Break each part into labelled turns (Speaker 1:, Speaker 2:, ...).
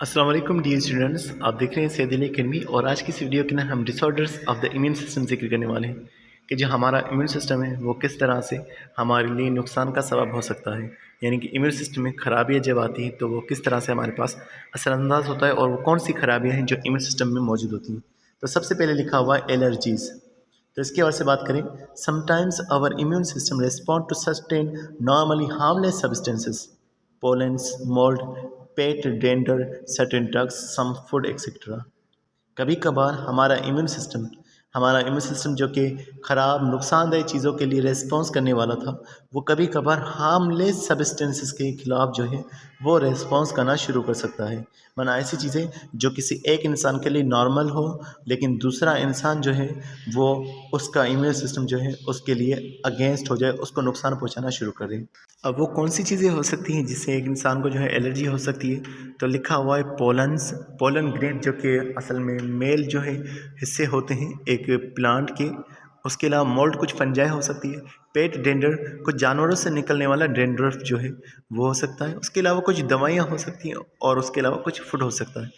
Speaker 1: अस्सलाम वालेकुम dear students, आप देख रहे हैं सैयद अली अकेडमी। और आज की इस वीडियो के अंदर हम disorders of the immune system जिक्र करने वाले हैं कि जो हमारा इम्यून सिस्टम है वो किस तरह से हमारे लिए नुकसान का सबब हो सकता है। यानी कि इम्यून सिस्टम में खराबियाँ जब आती हैं तो वो किस तरह से हमारे पास असरअंदाज होता है और वो कौन सी खराबियाँ हैं जो इम्यून सिस्टम में मौजूद होती हैं। तो सबसे पहले लिखा हुआ है एलर्जीज़। तो इसके बारे से बात करें, sometimes our immune system respond to sustain normally harmless substances, pollens, mold, pet dander, certain drugs, some food et cetera. कभी कभार हमारा इम्यून सिस्टम जो कि ख़राब नुकसानदेह चीज़ों के लिए रेस्पॉन्स करने वाला था, वो कभी कभार हार्मलेस सब्सटेंसेस के ख़िलाफ़ जो है वो रेस्पॉन्स करना शुरू कर सकता है। माना ऐसी चीज़ें जो किसी एक इंसान के लिए नॉर्मल हो, लेकिन दूसरा इंसान जो है वो उसका इम्यून सिस्टम जो है उसके लिए अगेंस्ट हो जाए, उसको नुकसान पहुंचाना शुरू करे। अब वो कौन सी चीज़ें हो सकती हैं जिससे एक इंसान को जो है एलर्जी हो सकती है। तो लिखा हुआ है पोलन ग्रेन, जो कि असल में मेल जो है हिस्से होते हैं एक प्लांट के। उसके अलावा मोल्ड, कुछ फंजाई हो सकती है। पेट डेंडर, कुछ जानवरों से निकलने वाला डेंड्रफ जो है वो हो सकता है। उसके अलावा कुछ दवाइयाँ हो सकती हैं और उसके अलावा कुछ फूड हो सकता है।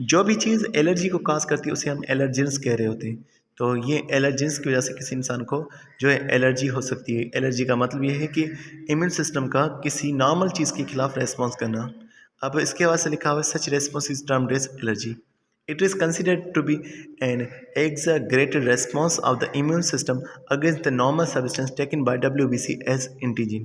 Speaker 1: जो भी चीज़ एलर्जी को काज करती है उसे हम एलर्जेंस कह रहे होते हैं। तो ये एलर्जेंस की वजह से किसी इंसान को जो है एलर्जी हो सकती है। एलर्जी का मतलब ये है कि इम्यून सिस्टम का किसी नॉर्मल चीज़ के खिलाफ रेस्पॉन्स करना। अब इसके बाद से लिखा हुआ है such response is termed as allergy. It is considered to be an exaggerated response of the immune system against the normal substance taken by WBC as antigen।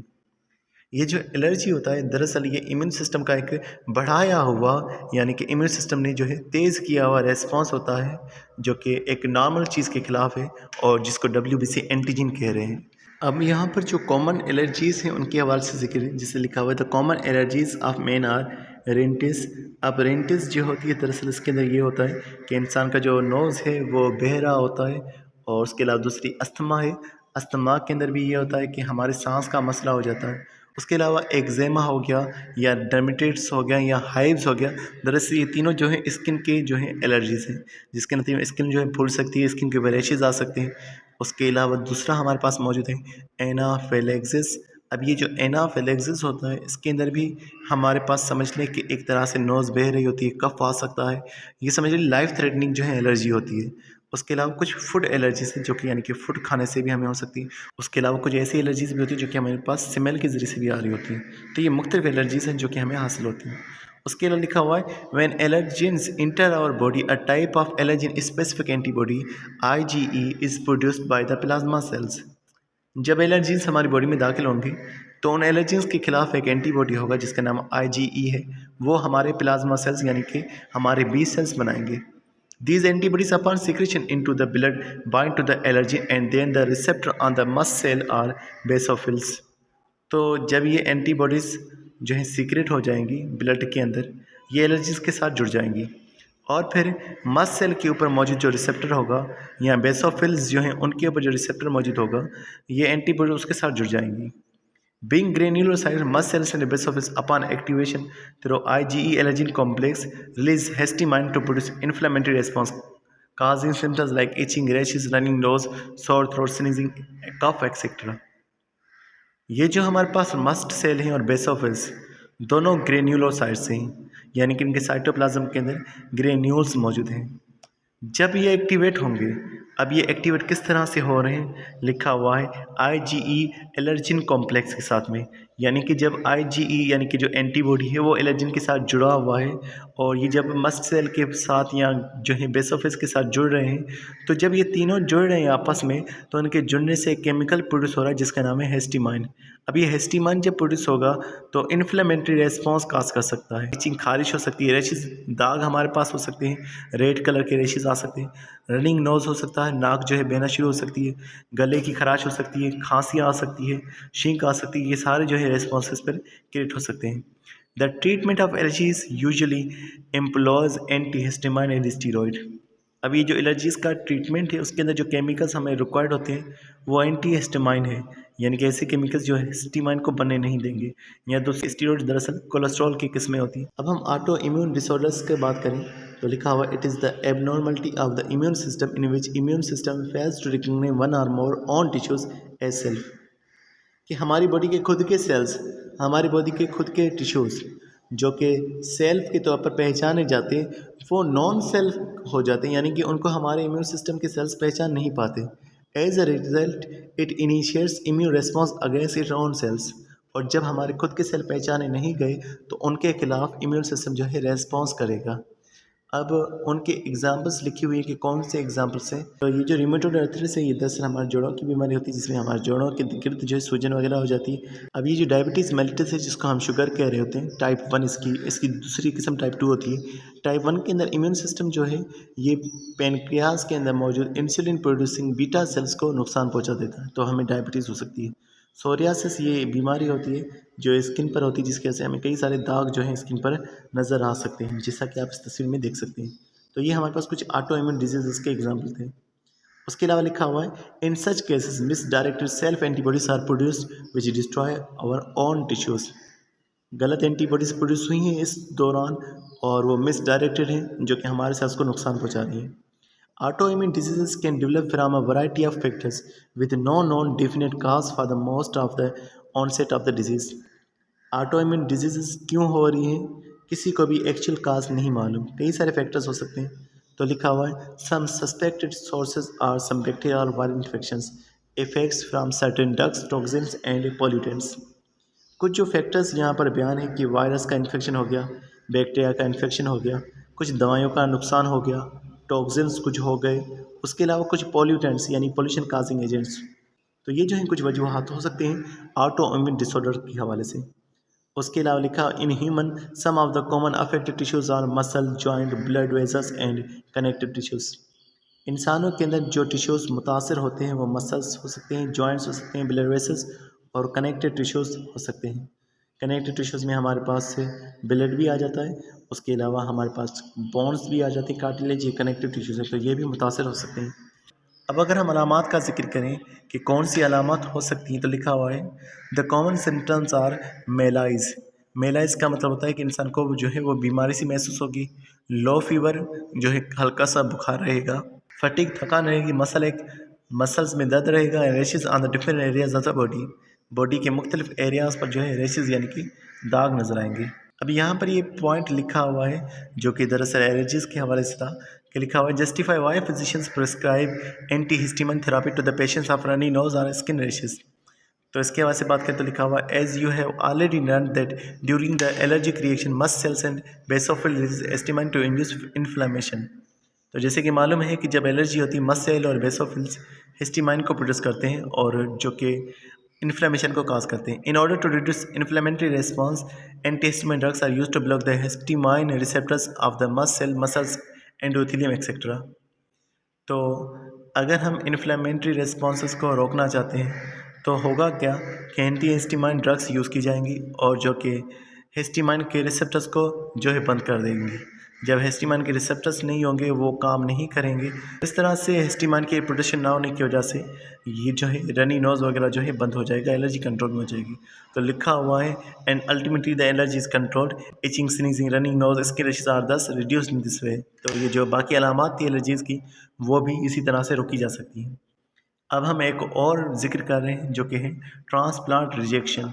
Speaker 1: ये जो एलर्जी होता है दरअसल ये इम्यून सिस्टम का एक बढ़ाया हुआ, यानी कि इम्यून सिस्टम ने जो है तेज़ किया हुआ रेस्पॉन्स होता है जो कि एक नॉर्मल चीज़ के खिलाफ है और जिसको WBC एंटीजन कह रहे हैं। अब यहाँ पर जो कॉमन एलर्जीज़ हैं उनके हवाले से जिक्र है, जिसे लिखा हुआ है the common allergies of men are rhinitis. अब रेंटिस जो होती है दरअसल इसके अंदर ये होता है कि इंसान का जो नोज़ है वो बहरा होता है। और उसके अलावा दूसरी अस्थमा है। अस्थमा के अंदर भी ये होता है कि हमारे सांस का मसला हो जाता है। उसके अलावा एक्जेमा हो गया या डर्मेटाइटिस हो गया या हाइव्स हो गया। दरअसल ये तीनों जो है स्किन के जो है एलर्जीज़ हैं, जिसके नतीजे में स्किन जो है फूल सकती है, स्किन के रैशेज़ आ सकते हैं। उसके अलावा दूसरा हमारे पास मौजूद है एनाफिलैक्सिस। अब ये जो एनाफिलैक्सिस होता है इसके अंदर भी हमारे पास समझ लें कि एक तरह से नोज़ बह रही होती है, कफ आ सकता है। ये समझ लें लाइफ थ्रेटनिंग जो है एलर्जी होती है। उसके अलावा कुछ फूड एलर्जीज हैं जो कि यानी कि फूड खाने से भी हमें हो सकती है। उसके अलावा कुछ ऐसी एलर्जीज़ भी होती है जो कि हमारे पास स्मेल के ज़रिए से भी आ रही होती हैं। तो ये मुख्तलिफ एलर्जीज़ हैं जो कि हमें हासिल होती हैं। उसके अलावा लिखा हुआ है when allergens enter our body a type of allergen specific antibody IgE is produced by the plasma cells. जब एलर्जीज हमारी बॉडी में दाखिल होंगी तो उन एलर्जीज के खिलाफ एक एंटीबॉडी होगा जिसका नाम IgE है। वो हमारे प्लाज्मा सेल्स यानी कि हमारे बी सेल्स बनाएंगे। These antibodies upon secretion into the blood bind to the allergen and then the receptor on the mast cell are basophils। तो जब ये एंटीबॉडीज़ जो है सीक्रेट हो जाएंगी ब्लड के अंदर, ये एलर्जीज़ के साथ जुड़ जाएंगी और फिर मस्ट सेल के ऊपर मौजूद जो रिसेप्टर होगा या बेसोफिल्स जो हैं उनके ऊपर जो रिसेप्टर मौजूद होगा, ये एंटीबॉडी उसके साथ जुड़ जाएंगी। Being granulocytes, mast cells and basophils upon activation through IgE allergen complex release histamine to produce inflammatory response, causing symptoms like itching, rashes, running nose, sore throat, sneezing, cough, etc। ये जो हमारे पास must cell हैं और basophils दोनों granulocytes हैं, यानी कि इनके साइटोप्लाज्म के अंदर ग्रेन्यूल्स मौजूद हैं। जब ये एक्टिवेट होंगे, अब ये एक्टिवेट किस तरह से हो रहे हैं, लिखा हुआ है IgE एलर्जिन कॉम्प्लेक्स के साथ में। यानी कि जब IgE यानी कि जो एंटीबॉडी है वो एलर्जिन के साथ जुड़ा हुआ है और ये जब मस्ट सेल के साथ या जो है बेसोफिल्स के साथ जुड़ रहे हैं, तो जब ये तीनों जुड़ रहे हैं आपस में तो उनके जुड़ने से एक केमिकल प्रोड्यूस हो रहा है जिसका नाम है हिस्टामाइन। अब ये हिस्टामाइन जब प्रोड्यूस होगा तो इन्फ्लेमेटरी रेस्पॉन्स काज कर सकता है। इचिंग, खारिश हो सकती है, रेशेस, दाग हमारे पास हो सकते हैं, रेड कलर के रेशेस आ सकते हैं, रनिंग नोज़ हो सकता है, नाक जो है बहना शुरू हो सकती है, गले की खराश हो सकती है, खांसी आ सकती है, छींक आ सकती है। ये सारे जो है रेस्पॉन्सेस पर क्रिएट हो सकते हैं। The treatment of allergies usually employees antihistamine and steroid. अब ये जो एलर्जीज़ का ट्रीटमेंट है उसके अंदर जो केमिकल्स हमें रिक्वायर्ड होते हैं वो एंटीहिस्टामाइन है, यानी कि ऐसे केमिकल्स जो है हिस्टामाइन को बनने नहीं देंगे। या दूसरे स्टीरॉयड दरअसल कोलेस्ट्रॉल की किस्में होती हैं। अब हम ऑटो इम्यून डिसऑर्डर्स की बात करें तो लिखा हुआ it is the abnormality of the immune system in which immune system fails to recognise one or more own tissues as self. कि हमारी बॉडी के खुद के सेल्स, हमारी बॉडी के खुद के टिश्यूज़ जो कि सेल्फ के तौर पर पहचाने जाते वो नॉन सेल्फ हो जाते हैं, यानी कि उनको हमारे इम्यून सिस्टम के सेल्स पहचान नहीं पाते। As a result it initiates immune response against its own cells. और जब हमारे खुद के सेल पहचाने नहीं गए तो उनके खिलाफ इम्यून सिस्टम जो है रेस्पॉन्स करेगा। अब उनके एग्जाम्पल्स लिखी हुई है कि कौन से एग्जाम्पल्स हैं। तो ये जो रिमेटोड आर्थराइटिस है ये दरअसल हमारे जोड़ों की बीमारी होती है, जिसमें हमारे जोड़ों के गिर्द जो है सूजन वगैरह हो जाती है। अब ये जो डायबिटीज़ मेलिटस है जिसको हम शुगर कह रहे होते हैं, टाइप 1 इसकी दूसरी किस्म टाइप 2 होती है। टाइप 1 के अंदर इम्यून सिस्टम जो है ये पेनक्रियाज के अंदर मौजूद इंसुलिन प्रोड्यूसिंग बीटा सेल्स को नुकसान पहुँचा देता है, तो हमें डायबिटीज़ हो सकती है। सोरियासिस ये बीमारी होती है जो स्किन पर होती है, जिसकी वजह से हमें कई सारे दाग जो हैं स्किन पर नज़र आ सकते हैं, जैसा कि आप इस तस्वीर में देख सकते हैं। तो ये हमारे पास कुछ ऑटो इम्यून डिजीज़ के एग्जाम्पल थे। उसके अलावा लिखा हुआ है in such cases misdirected self antibodies are produced which destroy our own tissues. गलत एंटीबॉडीज प्रोड्यूस हुई हैं इस दौरान और वो मिसडायरेक्टेड हैं जो कि हमारे सेल्स को नुकसान पहुंचा रही हैं। Autoimmune diseases can develop from a variety of factors with no known definite cause for the most of the onset of the disease. Autoimmune diseases क्यों हो रही हैं किसी को भी एक्चुअल काज नहीं मालूम, कई सारे फैक्टर्स हो सकते हैं। तो लिखा हुआ है some suspected sources are some bacterial viral infections, effects from certain drugs, toxins and pollutants. कुछ जो फैक्टर्स यहाँ पर बयान है कि वायरस का इन्फेक्शन हो गया, बैक्टीरिया का इन्फेक्शन हो गया, कुछ दवाइयों का नुकसान हो गया, टॉक्सिन्स कुछ हो गए, उसके अलावा कुछ पॉल्यूटेंट्स यानी पोल्यूशन काजिंग एजेंट्स। तो ये जो हैं कुछ वजूहात हो सकते हैं ऑटो इम्यून डिसऑर्डर के हवाले से। उसके अलावा लिखा in human some of the common affected tissues are muscle, joint, blood vessels and connective tissues. इंसानों के अंदर जो टिश्यूज़ मुतासर होते हैं वो मसल्स हो सकते हैं, जॉइंट्स हो सकते हैं, ब्लड वेसल्स और कनेक्टिव टिश्यूज़ हो सकते हैं। कनेक्टिव टिश्यूज़ में हमारे पास से ब्लड भी आ जाता है, उसके अलावा हमारे पास बोन्स भी आ जाते हैं, कार्टिलेज, ये कनेक्टिव टिश्यूज़ है, तो ये भी मुतासर हो सकते हैं। अब अगर हम अलामात का जिक्र करें कि कौन सी अलामत हो सकती हैं, तो लिखा हुआ है the common symptoms are malaise. Malaise का मतलब होता है कि इंसान को जो है वो बीमारी सी महसूस होगी, लो फीवर जो है हल्का सा बुखार रहेगा, फटीग थकान रहेगी, मसल्स में दर्द रहेगा, rashes on the different areas of the body. Body के मुख्तलिफ एरियाज़ पर जो है रेशेज यानी कि दाग नज़र आएंगे। अब यहाँ पर ये पॉइंट लिखा हुआ है जो कि दरअसल एलर्जीज़ के हवाले से था कि लिखा हुआ है justify why physicians prescribe anti histamine therapy to the patients of runny nose और स्किन रेशेज। तो इसके हवाले से बात करें तो लिखा हुआ as you have already learn that during the allergic reaction mast cells and basophil histamine to induce inflammation. तो जैसे कि मालूम है कि जब एलर्जी होती है मस्ट सेल और बेसोफिल्स हिस्टामिन को प्रोड्यूस करते हैं और जो कि इन्फ्लेमेशन को काज करते हैं। In order to reduce inflammatory response antihistamine drugs are used to block the histamine receptors of the mast cell, muscles, endothelium et cetera. तो अगर हम इन्फ्लेमेटरी रेस्पॉन्सेस को रोकना चाहते हैं तो होगा क्या कि एंटी हिस्टामिन ड्रग्स यूज़ की जाएंगी और जो कि हिस्टामिन के रिसेप्टर्स को जो है बंद कर देंगी। जब हिस्टामिन के रिसेप्टर्स नहीं होंगे वो काम नहीं करेंगे, इस तरह से हिस्टामिन की प्रोडक्शन ना होने की वजह से ये जो है रनी नोज़ वगैरह जो है बंद हो जाएगा, एलर्जी कंट्रोल में हो जाएगी। तो लिखा हुआ है and ultimately the allergy is controlled, itching, sneezing, running nose, skin rashes are thus reduced in this way. तो ये जो बाकी अलामात थी एलर्जीज़ की वो भी इसी तरह से रोकी जा सकती हैं। अब हम एक और जिक्र कर रहे हैं जो कि है ट्रांसप्लांट रिजेक्शन,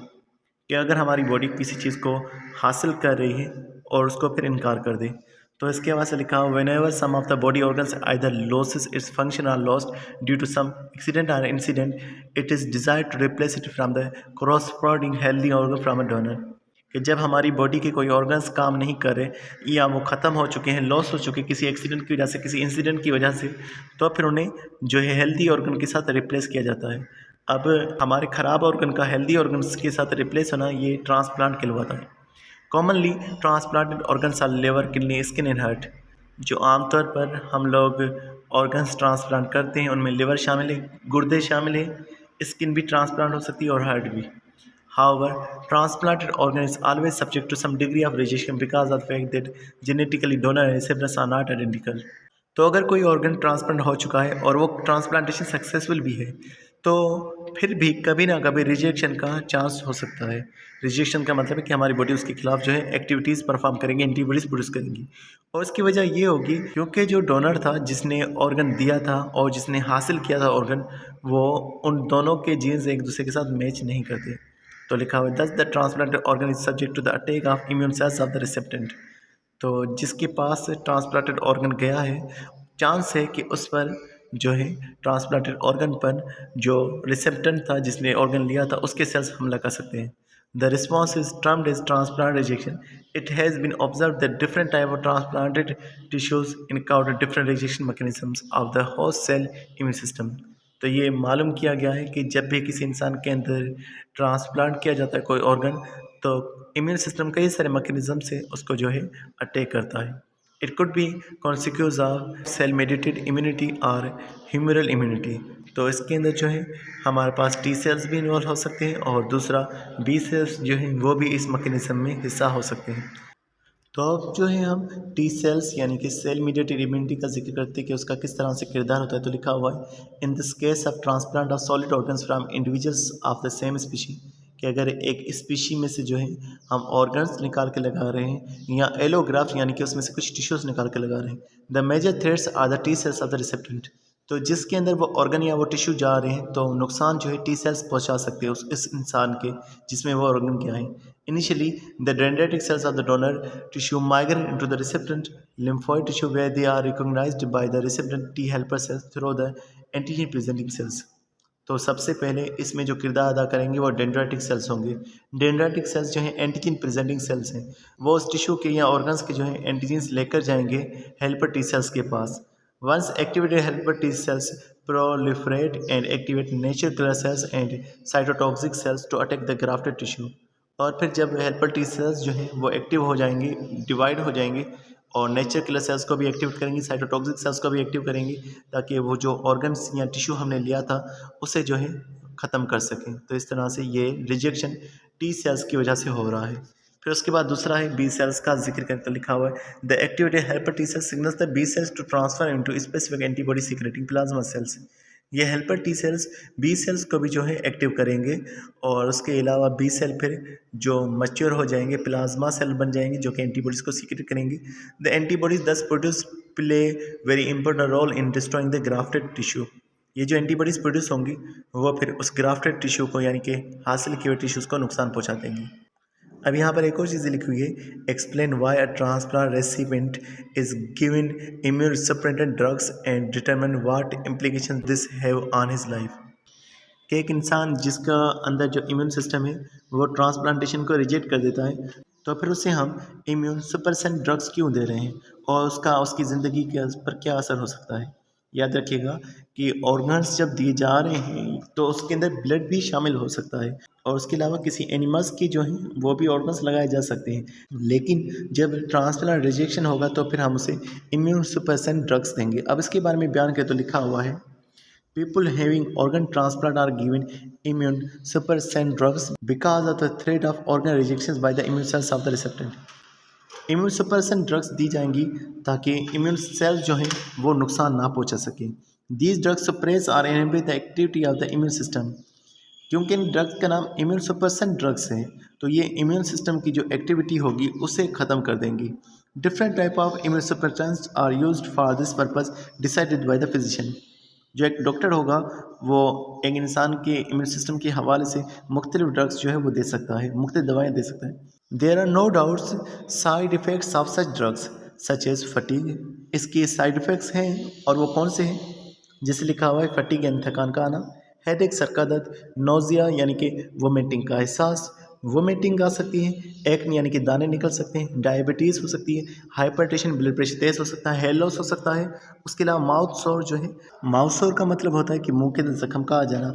Speaker 1: कि अगर हमारी बॉडी किसी चीज़ को हासिल कर रही है और उसको फिर इनकार कर दे। तो इसके बाद से लिखा हुआ whenever some of the body organs either loses its function or lost due to some accident or incident it is desire to replace it from the क्रॉसप्रोडिंग healthy organ from a donor. कि जब हमारी body के कोई organs काम नहीं कर रहे या वो ख़त्म हो चुके हैं, लॉस हो चुके हैं किसी एक्सीडेंट की वजह से, किसी इंसिडेंट की वजह से, तो फिर उन्हें जो है हेल्दी ऑर्गन के साथ रिप्लेस किया जाता है। अब हमारे ख़राब ऑर्गन का हेल्दी ऑर्गन्स के साथ रिप्लेस होना ये ट्रांसप्लांट कहलाता है। Commonly transplanted organs are liver, kidney, skin and heart. जो आमतौर पर हम लोग ऑर्गन्स ट्रांसप्लांट करते हैं उनमें लिवर शामिल है, गुर्दे शामिल है, स्किन भी ट्रांसप्लांट हो सकती है और हार्ट भी। However, transplanted organ is always subject to some degree of rejection because of the fact that genetically donor and recipients are not identical. तो अगर कोई ऑर्गन ट्रांसप्लांट हो चुका है और वो ट्रांसप्लांटेशन सक्सेसफुल भी है तो फिर भी कभी ना कभी रिजेक्शन का चांस हो सकता है। रिजेक्शन का मतलब है कि हमारी बॉडी उसके खिलाफ जो है एक्टिविटीज़ परफॉर्म करेंगे, एंटीबॉडीज़ प्रोड्यूस करेंगी और इसकी वजह ये होगी क्योंकि जो डोनर था जिसने ऑर्गन दिया था और जिसने हासिल किया था ऑर्गन, वो उन दोनों के जीन्स एक दूसरे के साथ मैच नहीं करते। तो लिखा हुआ है thus the transplanted organ is subject to the attack of immune cells of the recipient. तो जिसके पास ट्रांसप्लांटेड ऑर्गन गया है, चांस है कि उस पर जो है ट्रांसप्लांटेड ऑर्गन पर जो रिसेप्टेंट था जिसने ऑर्गन लिया था उसके सेल्स हमला कर सकते हैं। The response is termed as transplant rejection. It has been observe that different type of transplanted tissues encounter different rejection mechanisms of the host cell immune system. तो ये मालूम किया गया है कि जब भी किसी इंसान के अंदर ट्रांसप्लांट किया जाता है कोई ऑर्गन, तो इम्यून सिस्टम कई सारे मैकेनिज्म से उसको जो है अटैक करता है। It could be consequence of cell mediated immunity और ह्यूमरल इम्यूनिटी। तो इसके अंदर जो है हमारे पास टी सेल्स भी इन्वॉल्व हो सकते हैं और दूसरा बी सेल्स जो हैं वो भी इस मैकेनिज्म में हिस्सा हो सकते हैं। तो अब जो है हम टी सेल्स यानी कि सेल मीडिएटेड इम्यूनिटी का जिक्र करते हैं कि उसका किस तरह से किरदार होता है। तो लिखा हुआ है in this case of transplant of solid organs from individuals of the same species, कि अगर एक स्पीशी में से जो है हम ऑर्गन्स निकाल के लगा रहे हैं या एलोग्राफ्ट यानी कि उसमें से कुछ टिश्यूज निकाल के लगा रहे हैं, the major threats are the T cells of the recipient. तो जिसके अंदर वो ऑर्गन या वो टिश्यू जा रहे हैं तो नुकसान जो है टी सेल्स पहुंचा सकते हैं उस इस इंसान के जिसमें वो ऑर्गन गया है। Initially, the dendritic cells of the donor tissue migrate into the recipient lymphoid tissue where they are recognized by the recipient T helper cells through the antigen presenting cells। तो सबसे पहले इसमें जो किरदार अदा करेंगे वो डेंड्राइटिक सेल्स होंगे। डेंड्राइटिक सेल्स जो हैं एंटीजन प्रेजेंटिंग सेल्स हैं, वो उस टिश्यू के या ऑर्गन्स के जो हैं एंटीजेंस लेकर जाएंगे हेल्पर टी सेल्स के पास। Once activated helper T cells proliferate and activate natural killer cells and cytotoxic cells to attack the grafted tissue। और फिर जब हेल्पर टी सेल्स जो हैं वो एक्टिव हो जाएंगे, डिवाइड हो जाएंगे और नेचर किलर सेल्स को भी एक्टिवेट करेंगी, साइटोटॉक्सिक सेल्स को भी एक्टिव करेंगी ताकि वो जो ऑर्गन्स या टिश्यू हमने लिया था उसे जो है ख़त्म कर सकें। तो इस तरह से ये रिजेक्शन टी सेल्स की वजह से हो रहा है। फिर उसके बाद दूसरा है बी सेल्स का जिक्र करके लिखा हुआ है the activated helper T cells signals the B cells to transfer into specific antibody secreting plasma cells. ये helper T cells B cells को भी जो है एक्टिव करेंगे और उसके अलावा बी सेल फिर जो मैच्योर हो जाएंगे प्लाज्मा सेल बन जाएंगे जो कि एंटीबॉडीज़ को सीक्रेट करेंगे। The antibodies thus produce play very important role in destroying the grafted tissue. ये जो एंटीबॉडीज़ प्रोड्यूस होंगी वो फिर उस ग्राफ्टेड टिश्यू को यानी कि हासिल किए हुए टिश्यूज़ को नुकसान पहुँचा देंगी। अब यहाँ पर एक और चीज़ लिखी हुई है explain why a transplant recipient is given immune suppressant drugs and determine what implication this have on his life. कि एक इंसान जिसका अंदर जो इम्यून सिस्टम है वो ट्रांसप्लांटेशन को रिजेक्ट कर देता है तो फिर उसे हम इम्यून सप्रेसेंट ड्रग्स क्यों दे रहे हैं और उसका उसकी ज़िंदगी के पर क्या असर हो सकता है। याद रखिएगा कि ऑर्गन्स जब दिए जा रहे हैं तो उसके अंदर ब्लड भी शामिल हो सकता है और उसके अलावा किसी एनिमल्स की जो हैं वो भी ऑर्गन्स लगाए जा सकते हैं, लेकिन जब ट्रांसप्लांट रिजेक्शन होगा तो फिर हम उसे इम्यून सप्रेसेंट ड्रग्स देंगे। अब इसके बारे में बयान करें तो लिखा हुआ है people having organ transplant are given immune suppressant drugs because of the threat of organ rejections by the immune cells of the recipient। Immune suppressant drugs दी जाएंगी ताकि इम्यून सेल्स जो हैं वो नुकसान ना पहुंचा सकें। These drugs suppress or inhibit the activity of the immune system. क्योंकि इन ड्रग्स का नाम इम्यून सप्रेसेंट ड्रग्स है तो ये इम्यून सिस्टम की जो एक्टिविटी होगी उसे ख़त्म कर देंगी। Different type of immune suppressants are used for this purpose decided by the physician. जो एक डॉक्टर होगा वो एक इंसान के इम्यून सिस्टम के हवाले से मुख्तलिफ ड्रग्स जो है वो दे सकता है, मुख्तलिफ दवाएँ दे सकता है। There are no doubts side effects of such drugs such as fatigue. इसके साइड इफ़ेक्ट्स हैं और वो कौन से हैं, जैसे लिखा हुआ है फटीग यानी थकान का आना, हेडेक सर का दर्द, नोज़िया यानी कि वोमिटिंग का एहसास, वोमिटिंग आ सकती है, एक्ने यानी कि दाने निकल सकते हैं, डायबिटीज़ हो सकती है, हाइपरटेंशन ब्लड प्रेशर तेज़ हो सकता है, हेयर लॉस हो सकता है। उसके अलावा माउथ सोर जो है, माउथ सोर का मतलब होता है कि मुंह के अंदर जख्म का आ जाना।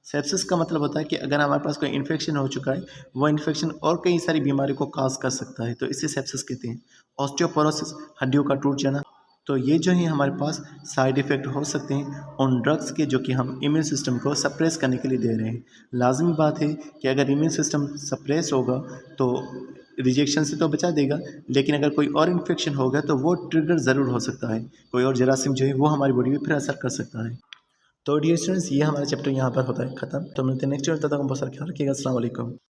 Speaker 1: सेप्सिस का मतलब होता है कि अगर हमारे पास कोई इन्फेक्शन हो चुका है वो इन्फेक्शन और कई सारी बीमारी को काज कर सकता है तो इसे सेप्सिस कहते हैं। ऑस्टियोपोरोसिस हड्डियों का टूट जाना। तो ये जो है हमारे पास साइड इफ़ेक्ट हो सकते हैं उन ड्रग्स के जो कि हम इम्यून सिस्टम को सप्रेस करने के लिए दे रहे हैं। लाजमी बात है कि अगर इम्यून सिस्टम सप्रेस होगा तो रिजेक्शन से तो बचा देगा, लेकिन अगर कोई और इन्फेक्शन होगा तो वो ट्रिगर ज़रूर हो सकता है, कोई और जरासीम जो है वो हमारी बॉडी में फिर असर कर सकता है। तो डियर स्टूडेंट्स ये हमारा चैप्टर यहाँ पर होता है ख़त्म। तो मिलते हैं नेक्स्ट वीडियो, तब तक बहुत सारा ख्याल रखिएगा। अस्सलाम वालेकुम।